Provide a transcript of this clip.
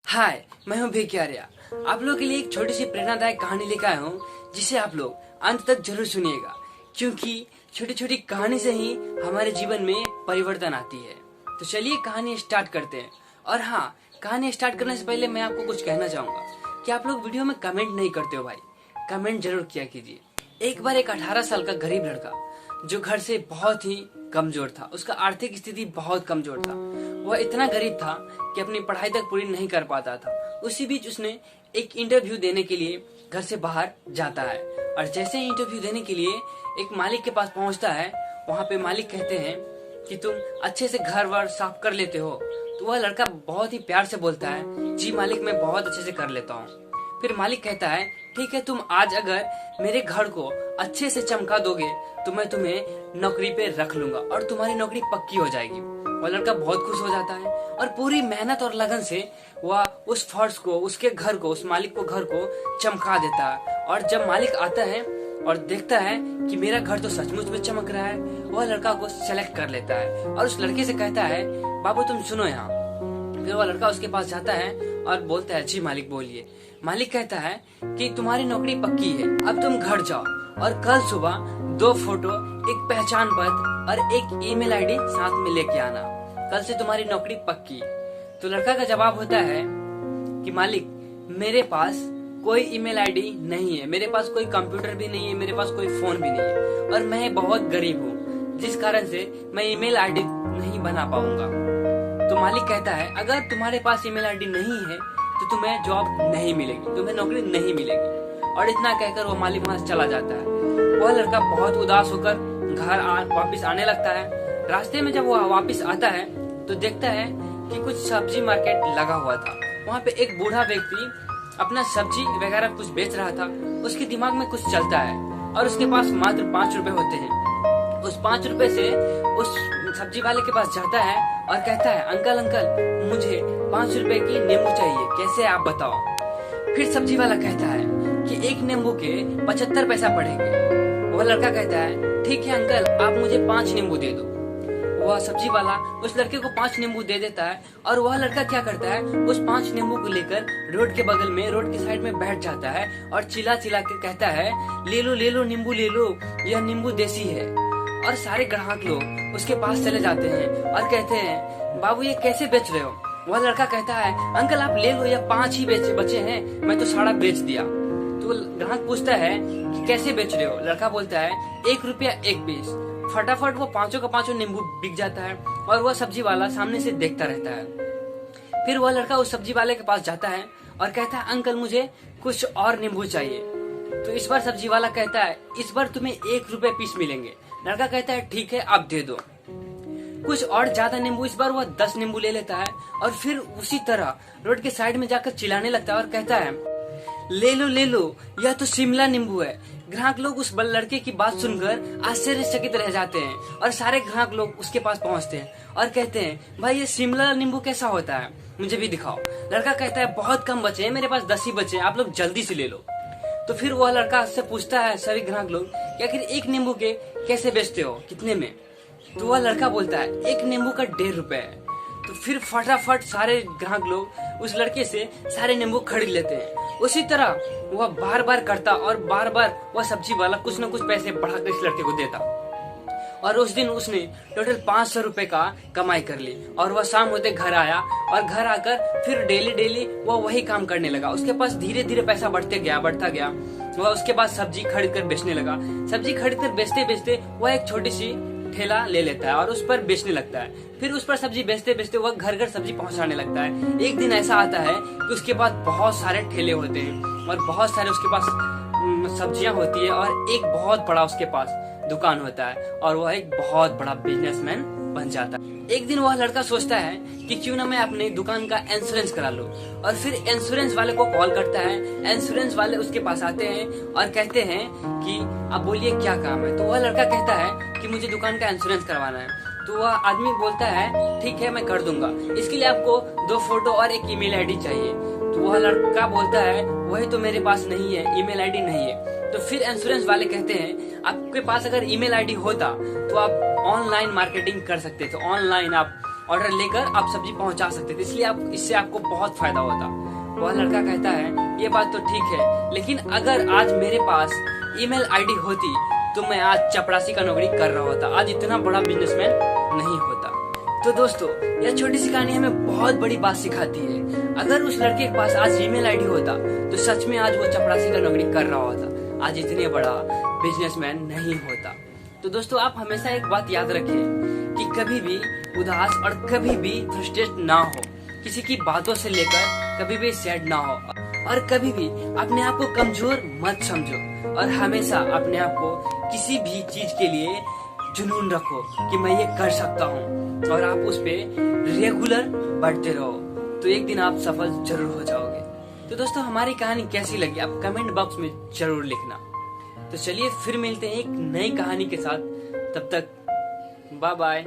हाय, मैं हूँ भिकियारिया। आप लोगों के लिए एक छोटी सी प्रेरणादायक कहानी लेकर आया हूँ, जिसे आप लोग अंत तक जरूर सुनिएगा, क्योंकि छोटी छोटी कहानी से ही हमारे जीवन में परिवर्तन आती है। तो चलिए कहानी स्टार्ट करते हैं। और हाँ, कहानी स्टार्ट करने से पहले मैं आपको कुछ कहना चाहूंगा कि आप लोग वीडियो में कमेंट नहीं करते हो भाई, कमेंट जरूर किया कीजिए। एक बार एक 18 साल का गरीब लड़का जो घर से बहुत ही कमजोर था, उसका आर्थिक स्थिति बहुत कमजोर था, वह इतना गरीब था कि अपनी पढ़ाई तक पूरी नहीं कर पाता था। उसी बीच उसने एक इंटरव्यू देने के लिए घर से बाहर जाता है, और जैसे ही इंटरव्यू देने के लिए एक मालिक के पास पहुंचता है, वहां पे मालिक कहते हैं कि तुम अच्छे से घर वर साफ कर लेते हो। तो वह लड़का बहुत ही प्यार से बोलता है, जी मालिक, मैं बहुत अच्छे से कर लेता हूँ। फिर मालिक कहता है, ठीक है, तुम आज अगर मेरे घर को अच्छे से चमका दोगे तो मैं तुम्हें नौकरी पे रख लूंगा और तुम्हारी नौकरी पक्की हो जाएगी। वह लड़का बहुत खुश हो जाता है और पूरी मेहनत और लगन से वह उस फर्श को, उसके घर को, उस मालिक को घर को चमका देता है। और जब मालिक आता है और देखता है कि मेरा घर तो सचमुच में चमक रहा है, वह लड़का को सेलेक्ट कर लेता है और उस लड़के से कहता है, बाबू तुम सुनो यहाँ। फिर वह लड़का उसके पास जाता है और बोलता है, जी मालिक बोलिए। मालिक कहता है कि तुम्हारी नौकरी पक्की है, अब तुम घर जाओ और कल सुबह 2 फोटो, एक पहचान पत्र और एक ईमेल आईडी साथ में लेके आना, कल से तुम्हारी नौकरी पक्की। तो लड़का का जवाब होता है कि मालिक, मेरे पास कोई ईमेल आईडी नहीं है, मेरे पास कोई कंप्यूटर भी नहीं है, मेरे पास कोई फोन भी नहीं है और मैं बहुत गरीब हूँ, जिस कारण से मैं ईमेल आईडी नहीं बना पाऊंगा। तो मालिक कहता है, अगर तुम्हारे पास ईमेल आईडी नहीं है तो तुम्हें जॉब नहीं मिलेगी, तुम्हें नौकरी नहीं मिलेगी। और इतना कहकर वो मालिक वहां से चला जाता है। वह लड़का बहुत उदास होकर घर वापस आने लगता है। रास्ते में जब वो वापस आता है तो देखता है कि कुछ सब्जी मार्केट लगा हुआ था। वहाँ पे एक बूढ़ा व्यक्ति अपना सब्जी वगैरह कुछ बेच रहा था। उसके दिमाग में कुछ चलता है और उसके पास मात्र 5 रुपए होते हैं। उस 5 रुपए से उस सब्जी वाले के पास जाता है और कहता है, अंकल अंकल, मुझे 5 रुपए की नींबू चाहिए, कैसे आप बताओ। फिर सब्जी वाला कहता है कि एक नींबू के 75 पैसा पड़ेंगे। वह लड़का कहता है, ठीक है अंकल, आप मुझे 5 नींबू दे दो। वह सब्जी वाला उस लड़के को 5 नींबू दे देता है और वह लड़का क्या करता है, उस 5 नींबू को लेकर रोड के बगल में, रोड के साइड में बैठ जाता है और चिल्ला चिल्ला के कहता है, ले लो नींबू ले लो, यह नींबू देसी है। और सारे ग्राहक लोग उसके पास चले जाते हैं और कहते हैं, बाबू ये कैसे बेच रहे हो। वह लड़का कहता है, अंकल आप ले लो, या 5 ही बचे हैं, मैं तो सारा बेच दिया। तो ग्राहक पूछता है कि कैसे बेच रहे हो। लड़का बोलता है, 1 रुपया 1 पीस। फटाफट वो 5 का 5 नींबू बिक जाता है और वह सब्जी वाला सामने से देखता रहता है। फिर वह लड़का उस सब्जी वाले के पास जाता है और कहता है, अंकल मुझे कुछ और नींबू चाहिए। तो इस बार सब्जी वाला कहता है, इस बार तुम्हें 1 रुपए पीस मिलेंगे। लड़का कहता है, ठीक है आप दे दो कुछ और ज्यादा नींबू। इस बार वह 10 नींबू ले लेता है और फिर उसी तरह रोड के साइड में जाकर चिल्लाने लगता है और कहता है, ले लो, यह तो शिमला नींबू है। ग्राहक लोग उस लड़के की बात सुनकर आश्चर्यचकित रह जाते हैं और सारे ग्राहक लोग उसके पास पहुंचते हैं और कहते हैं, भाई ये शिमला नींबू कैसा होता है, मुझे भी दिखाओ। लड़का कहता है, बहुत कम बचे हैं, मेरे पास 10 ही बचे हैं, आप लोग जल्दी से ले लो। तो फिर वह लड़का से पूछता है सभी ग्राहक लोग कि आखिर एक नींबू के कैसे बेचते हो, कितने में। तो वह लड़का बोलता है, एक नींबू का 1.5 रुपए है। तो फिर फटाफट सारे ग्राहक लोग उस लड़के से सारे नींबू खरीद लेते हैं। उसी तरह वह बार बार करता और बार बार वह सब्जी वाला कुछ न कुछ पैसे बढ़ाकर इस लड़के को देता। और उस दिन उसने टोटल 500 रुपए का कमाई कर ली और वह शाम होते घर आया और घर आकर फिर डेली वह वही काम करने लगा। उसके पास धीरे धीरे पैसा बढ़ता गया। वह उसके बाद सब्जी खरीद कर बेचने लगा। सब्जी खरीद कर बेचते बेचते वह एक छोटी सी ठेला ले लेता है और उस पर बेचने लगता है। फिर उस पर सब्जी बेचते बेचते वह घर घर सब्जी पहुंचाने लगता है। एक दिन ऐसा आता है कि उसके पास बहुत सारे ठेले होते हैं और बहुत सारे उसके पास सब्जियां होती है और एक बहुत बड़ा उसके पास दुकान होता है और वह एक बहुत बड़ा बिजनेसमैन बन जाता है। एक दिन वह लड़का सोचता है कि क्यों ना मैं अपनी दुकान का इंश्योरेंस करा लूं, और फिर इंश्योरेंस वाले को कॉल करता है। इंश्योरेंस वाले उसके पास आते हैं और कहते हैं कि अब बोलिए क्या काम है। तो वह लड़का कहता है कि मुझे दुकान का इंश्योरेंस करवाना है। तो वह आदमी बोलता है, ठीक है मैं कर दूंगा, इसके लिए आपको 2 फोटो और एक ईमेल आईडी चाहिए। तो वह लड़का बोलता है, वही तो मेरे पास नहीं है, ईमेल आईडी नहीं है। तो फिर इंश्योरेंस वाले कहते हैं, आपके पास अगर ईमेल आईडी होता तो आप ऑनलाइन मार्केटिंग कर सकते थे, ऑनलाइन आप ऑर्डर लेकर आप सब्जी पहुंचा सकते थे, इसलिए आप इससे आपको बहुत फायदा होता। वह लड़का कहता है ये बात तो ठीक है, लेकिन अगर आज मेरे पास ईमेल आईडी होती तो मैं आज चपरासी का नौकरी कर रहा होता, आज इतना बड़ा बिजनेसमैन नहीं होता। तो दोस्तों, यह छोटी सी कहानी हमें बहुत बड़ी बात सिखाती है। अगर उस लड़के के पास आज ईमेल आईडी होता तो सच में आज वो चपरासी का नौकरी कर रहा होता, आज इतने बड़ा बिजनेसमैन नहीं होता। तो दोस्तों, आप हमेशा एक बात याद रखें कि कभी भी उदास और कभी भी फ्रस्ट्रेट ना हो, किसी की बातों से लेकर कभी भी सैड ना हो, और कभी भी अपने आप को कमजोर मत समझो, और हमेशा अपने आप को किसी भी चीज के लिए जुनून रखो कि मैं ये कर सकता हूँ, और आप उस पे रेगुलर बढ़ते रहो, तो एक दिन आप सफल जरूर हो जाओगे। तो दोस्तों, हमारी कहानी कैसी लगी आप कमेंट बॉक्स में जरूर लिखना। तो चलिए फिर मिलते हैं एक नई कहानी के साथ, तब तक बाय बाय।